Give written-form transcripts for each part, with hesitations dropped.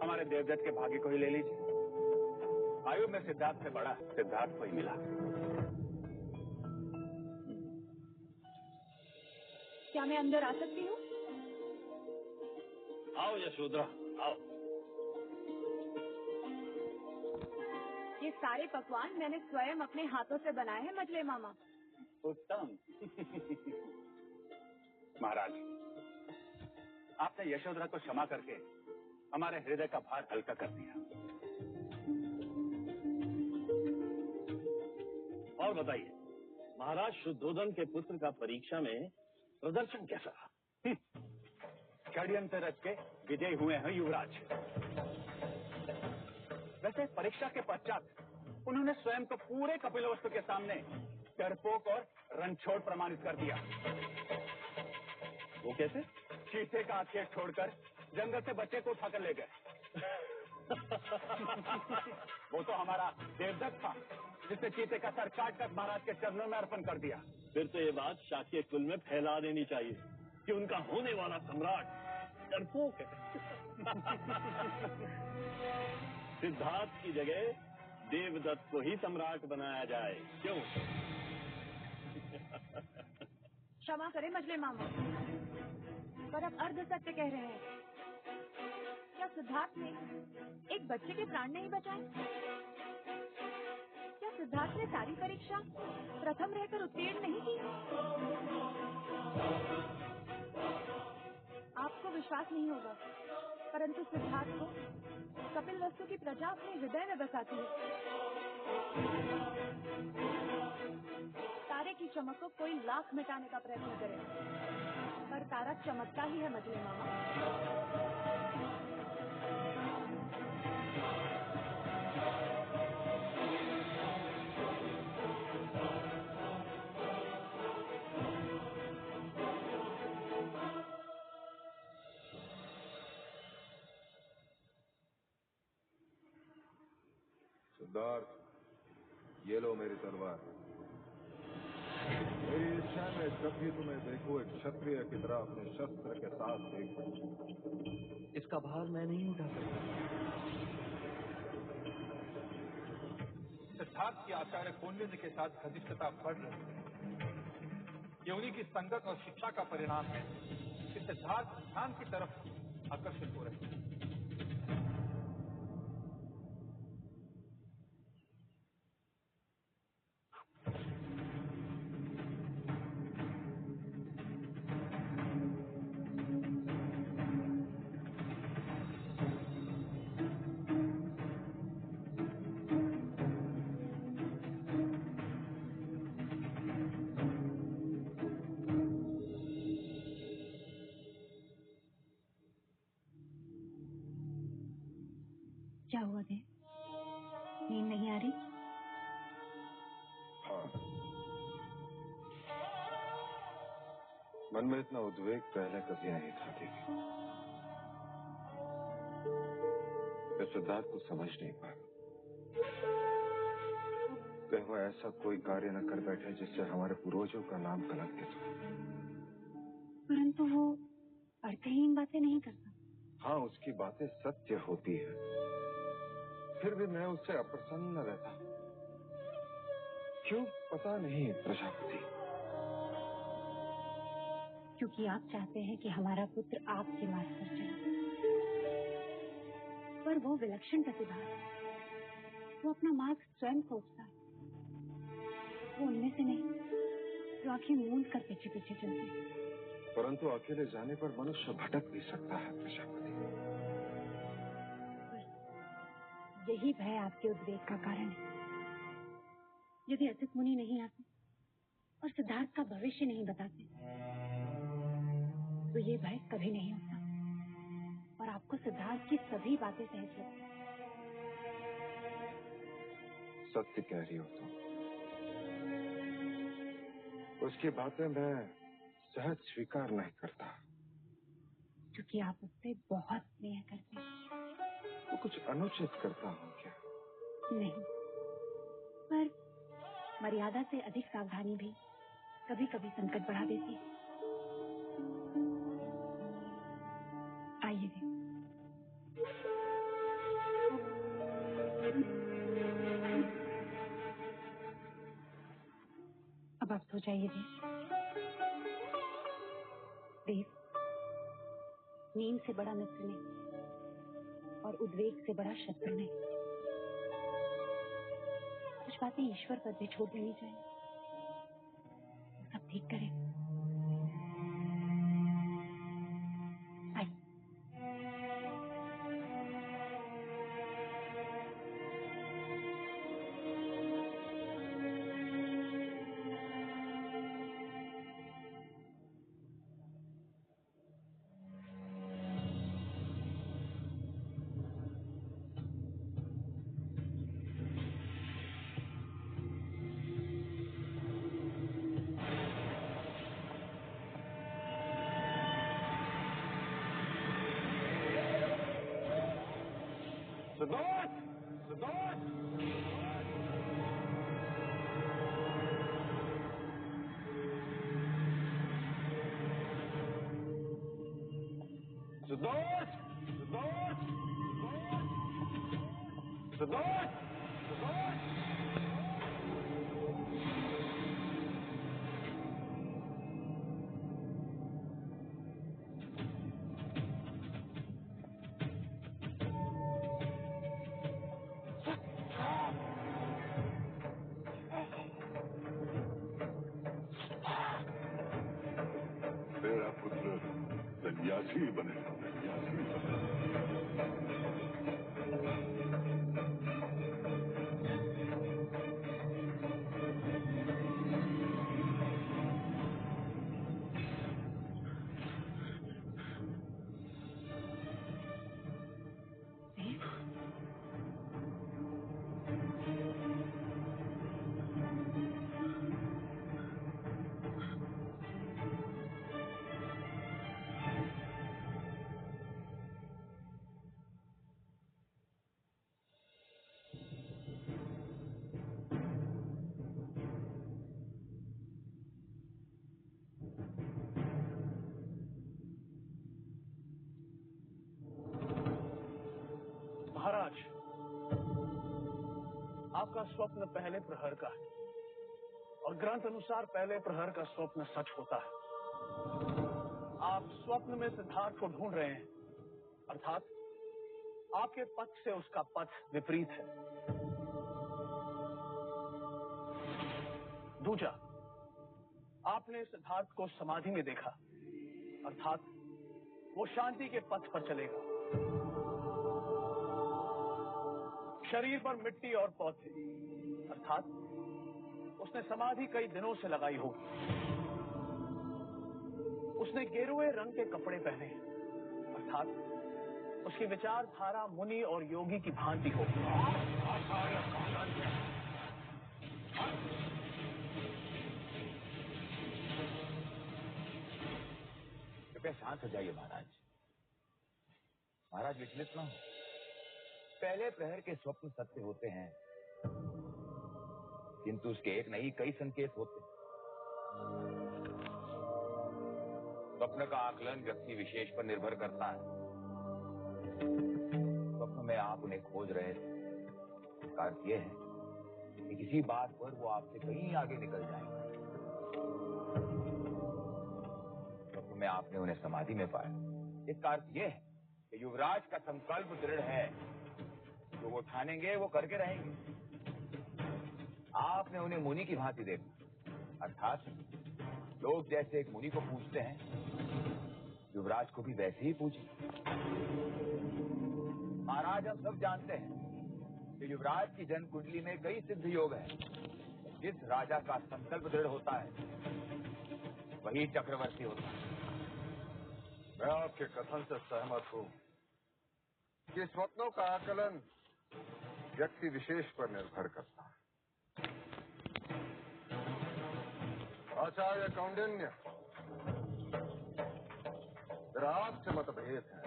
हमारे देवदत्त के भाग्य को ही ले लीजिए। आयु में सिद्धार्थ से बड़ा सिद्धार्थ को ही मिला। क्या मैं अंदर आ सकती हूँ? आओ यशोधरा, आओ। ये सारे पकवान मैंने स्वयं अपने हाथों से बनाए हैं मजले मामा। उत्तम। महाराज, आपने यशोधरा को क्षमा करके हमारे हृदय का भार हल्का कर दिया। और बताइए, महाराज शुद्धोधन के पुत्र का परीक्षा में प्रदर्शन कैसा रहा? षड्यंत्र रच के विजयी हुए हैं युवराज। वैसे परीक्षा के पश्चात उन्होंने स्वयं को पूरे कपिलवस्तु के सामने डरपोक और रणछोड़ प्रमाणित कर दिया। वो कैसे? चीते का आखेट छोड़कर जंगल से बच्चे को उठाकर ले गए। वो तो हमारा देवदत्त था जिसने चीते का सर काटकर महाराज के चरणों में अर्पण कर दिया। फिर तो ये बात शाक्य कुल में फैला देनी चाहिए कि उनका होने वाला सम्राट डरपोक है। सिद्धार्थ की जगह देवदत्त को ही सम्राट बनाया जाए, क्यों? क्षमा करें मजले मामा, पर आप अर्ध सत्य कह रहे हैं। क्या सिद्धार्थ ने एक बच्चे के प्राण नहीं बचाए? क्या सिद्धार्थ ने सारी परीक्षा प्रथम रहकर उत्तीर्ण नहीं की? आपको विश्वास नहीं होगा, परंतु सिद्धार्थ को कपिलवस्तु की प्रजा अपने हृदय में बसाती है। तारे की चमक को कोई लाख मिटाने का प्रयत्न करे, पर तारा चमकता ही है मजले मामा। सिद्धार्थ, ये लो मेरी तलवार। मेरी इच्छा में जब भी तुम्हें देखो एक क्षत्रिय की तरह अपने शस्त्र के साथ देखो। इसका भार मैं नहीं उठा सकता। सिद्धार्थ की आचार्य कौंडिन्य के साथ घनिष्ठता बढ़ रही है। ये उन्हीं की संगत और शिक्षा का परिणाम है कि सिद्धार्थ ध्यान की तरफ आकर्षित हो रहे हैं। क्या हुआ देव? नींद नहीं आ रही? हाँ, मन में इतना उद्वेग पहले कभी नहीं था देवी। मैं सिद्धार्थ को समझ नहीं पा रहा। कहीं वो ऐसा कोई कार्य न कर बैठे जिससे हमारे पूर्वजों का नाम कलंकित हो। परंतु वो अर्थहीन बातें नहीं करता। हाँ, उसकी बातें सत्य होती है, फिर भी मैं उससे अप्रसन्न रहता हूँ। क्यों पता नहीं प्रजापति। क्योंकि आप चाहते हैं कि हमारा पुत्र आपके मार्ग पर चले, पर वो विलक्षण प्रतिभा है। वो अपना मार्ग स्वयं खोजता है। वो उनमें से नहीं जो आंखें मूंद कर पीछे पीछे चलते हैं। परंतु अकेले जाने पर मनुष्य भटक भी सकता है प्रजापति। यही भय आपके उद्वेग का कारण है। यदि असित मुनि नहीं आते और सिद्धार्थ का भविष्य नहीं बताते तो ये भय कभी नहीं होता और आपको सिद्धार्थ की सभी बातें सहज लगती। सत्य कह रही हो तुम। उसकी बातें मैं सहज स्वीकार नहीं करता। क्योंकि आप उससे बहुत स्नेह करते हैं। वो कुछ अनुचित करता हूँ क्या? नहीं, पर मर्यादा से अधिक सावधानी भी कभी कभी संकट बढ़ा देती है। आइए सो जाइए देव। देव, नींद से बड़ा मित्र नहीं और उद्वेग से बड़ा शत्रु नहीं। कुछ बातें ईश्वर पर भी छोड़ देनी चाहिए, सब ठीक करें। मेरा पुत्र सन्यासी बनेगा, सन्यासी महाराज, आपका स्वप्न पहले प्रहर का है और ग्रंथ अनुसार पहले प्रहर का स्वप्न सच होता है। आप स्वप्न में सिद्धार्थ को ढूंढ रहे हैं, अर्थात आपके पथ से उसका पथ विपरीत है। दूजा, आपने सिद्धार्थ को समाधि में देखा, अर्थात वो शांति के पथ पर चलेगा। शरीर पर मिट्टी और पौधे, अर्थात उसने समाधि कई दिनों से लगाई होगी। उसने गेरुए रंग के कपड़े पहने हैं, अर्थात उसकी विचारधारा मुनि और योगी की भांति होगी। कृपया शांत हो जाइए महाराज। महाराज विचलित न हो। पहले प्रहर के स्वप्न सत्य होते हैं, किंतु उसके एक नहीं कई संकेत होते हैं। स्वप्न का आकलन व्यक्ति विशेष पर निर्भर करता है। स्वप्न में आप उन्हें खोज रहे थे, इसका अर्थ यह है कि किसी बात पर वो आपसे कहीं आगे निकल जाएंगे। स्वप्न में आपने उन्हें समाधि में पाया, इसका अर्थ यह है कि युवराज का संकल्प दृढ़ है, जो वो ठानेंगे वो करके रहेंगे। आपने उन्हें मुनि की भांति देखा, अर्थात लोग जैसे एक मुनि को पूछते हैं, युवराज को भी वैसे ही पूछे। महाराज, हम सब जानते हैं कि युवराज की जन्म कुंडली में कई सिद्ध योग हैं। जिस राजा का संकल्प दृढ़ होता है वही चक्रवर्ती होता है। मैं आपके कथन से सहमत हूँ कि स्वप्नों का आकलन व्यक्ति विशेष पर निर्भर करता है। आचार्य कौंडिन्य, मेरा आपसे मतभेद है।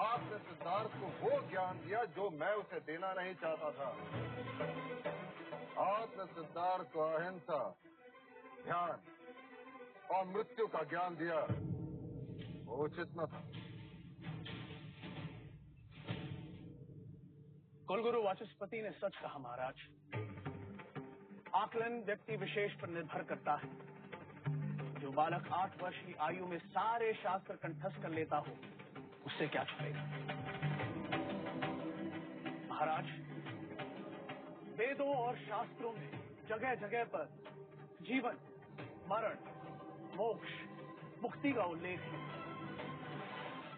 आपने सिद्धार्थ को वो ज्ञान दिया जो मैं उसे देना नहीं चाहता था। आपने सिद्धार्थ को अहिंसा, ध्यान और मृत्यु का ज्ञान दिया, वो उचित न था। कुलगुरु वाचस्पति ने सच कहा महाराज। आकलन व्यक्ति विशेष पर निर्भर करता है। जो बालक 8 वर्ष की आयु में सारे शास्त्र कंठस्थ कर लेता हो, उससे क्या छुपेगा। महाराज, वेदों और शास्त्रों में जगह जगह पर जीवन, मरण, मोक्ष, मुक्ति का उल्लेख है।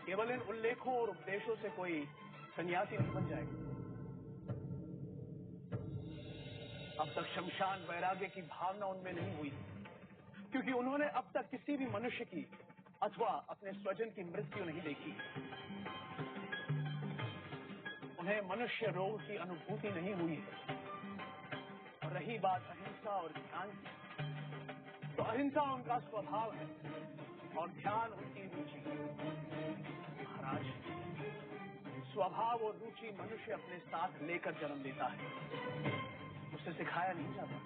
केवल इन उल्लेखों और उपदेशों से कोई सन्यासी नहीं बन जाएगा। अब तक शमशान वैराग्य की भावना उनमें नहीं हुई, क्योंकि उन्होंने अब तक किसी भी मनुष्य की अथवा अपने स्वजन की मृत्यु नहीं देखी। उन्हें मनुष्य रोग की अनुभूति नहीं हुई है। और रही बात अहिंसा और ध्यान की, तो अहिंसा उनका स्वभाव है और ध्यान उनकी रुचि। महाराज, स्वभाव और रुचि मनुष्य अपने साथ लेकर जन्म लेता है, उसे सिखाया नहीं जाता।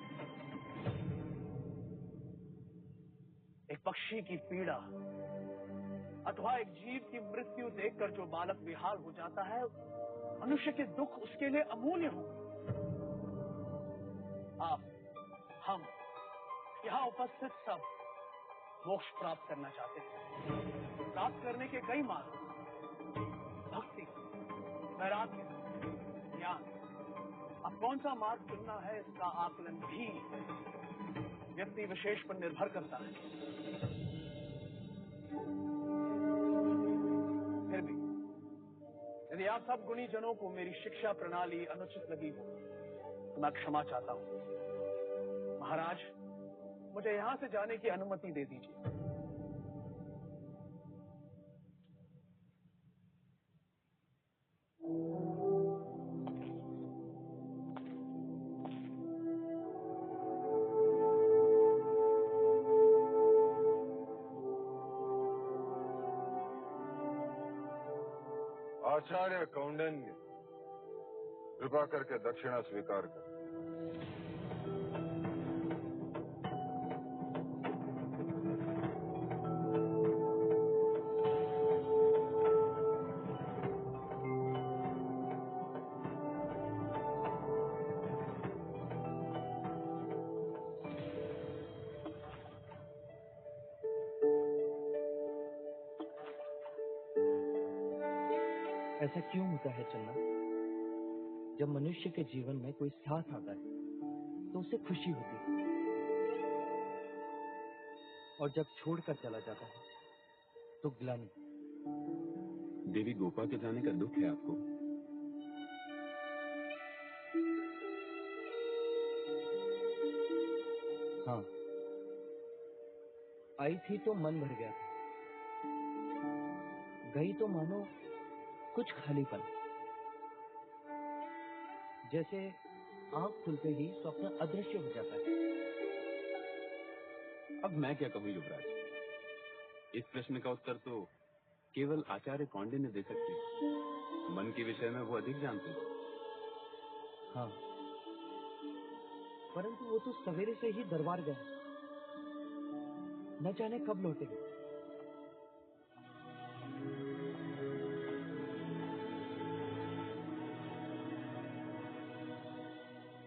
एक पक्षी की पीड़ा अथवा एक जीव की मृत्यु देखकर जो बालक बेहाल हो जाता है, मनुष्य के दुख उसके लिए अमूल्य हो। आप, हम, यहाँ उपस्थित सब मोक्ष प्राप्त करना चाहते हैं। प्राप्त करने के कई मार्ग, भक्ति, वैराग्य, ज्ञान। अब कौन सा मार्ग चुनना है, इसका आकलन भी व्यक्ति विशेष पर निर्भर करता है। फिर भी यदि आप सब गुणी जनों को मेरी शिक्षा प्रणाली अनुचित लगी हो, तो मैं क्षमा चाहता हूं। महाराज, मुझे यहां से जाने की अनुमति दे दीजिए। आचार्य कौंडिन्य, कृपा करके दक्षिणा स्वीकार कर। ऐसा क्यों होता है चन्ना? जब मनुष्य के जीवन में कोई साथ आता है तो उसे खुशी होती है, और जब छोड़कर चला जाता है तो ग्लानि। देवी गोपा के जाने का दुख है आपको? हाँ, आई थी तो मन भर गया था, गई तो मानो कुछ खालीपन, जैसे आंख खुलते ही स्वप्न अदृश्य हो जाता है। अब मैं क्या कहूं युवराज, इस प्रश्न का उत्तर तो केवल आचार्य कौंडिन्य दे सकते हैं। मन के विषय में वो अधिक जानते हैं। हाँ, परंतु वो तो सवेरे से ही दरबार गए, न जाने कब लौटेंगे।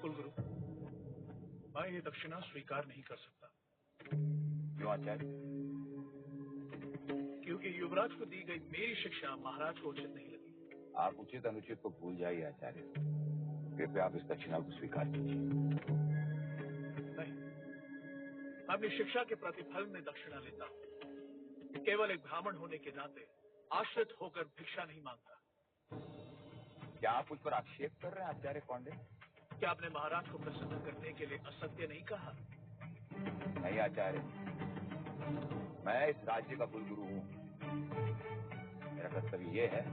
कुलगुरु, मैं ये दक्षिणा स्वीकार नहीं कर सकता। क्यों आचार्य? क्योंकि युवराज को दी गई मेरी शिक्षा महाराज को उचित नहीं लगी। आप उचित अनुचित को भूल जाइए आचार्य। कृपया आप इस दक्षिणा को स्वीकार कीजिए। नहीं, मैं अपनी शिक्षा के प्रतिफल में दक्षिणा लेता हूँ। केवल एक ब्राह्मण होने के नाते आश्रित होकर भिक्षा नहीं मांगता। क्या आप उस पर आक्षेप कर रहे हैं आचार्य कौंडिन्य? क्या आपने महाराज को प्रसन्न करने के लिए असत्य नहीं कहा? नहीं आचार्य, मैं इस राज्य का कुलगुरु हूँ। मेरा कर्तव्य यह है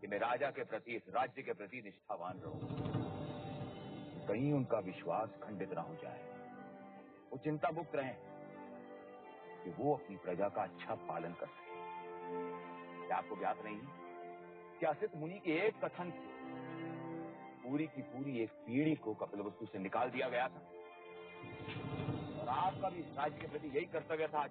कि मैं राजा के प्रति, इस राज्य के प्रति निष्ठावान रहूं। कहीं उनका विश्वास खंडित ना हो जाए। वो चिंता मुक्त रहें कि वो अपनी प्रजा का अच्छा पालन कर सके। क्या आपको ज्ञात नहीं कि असित मुनि के एक कथन से पूरी की पूरी एक पीढ़ी को कपिलवस्तु से निकाल दिया गया था? और आपका भी इस राज्य के प्रति यही कर्तव्य था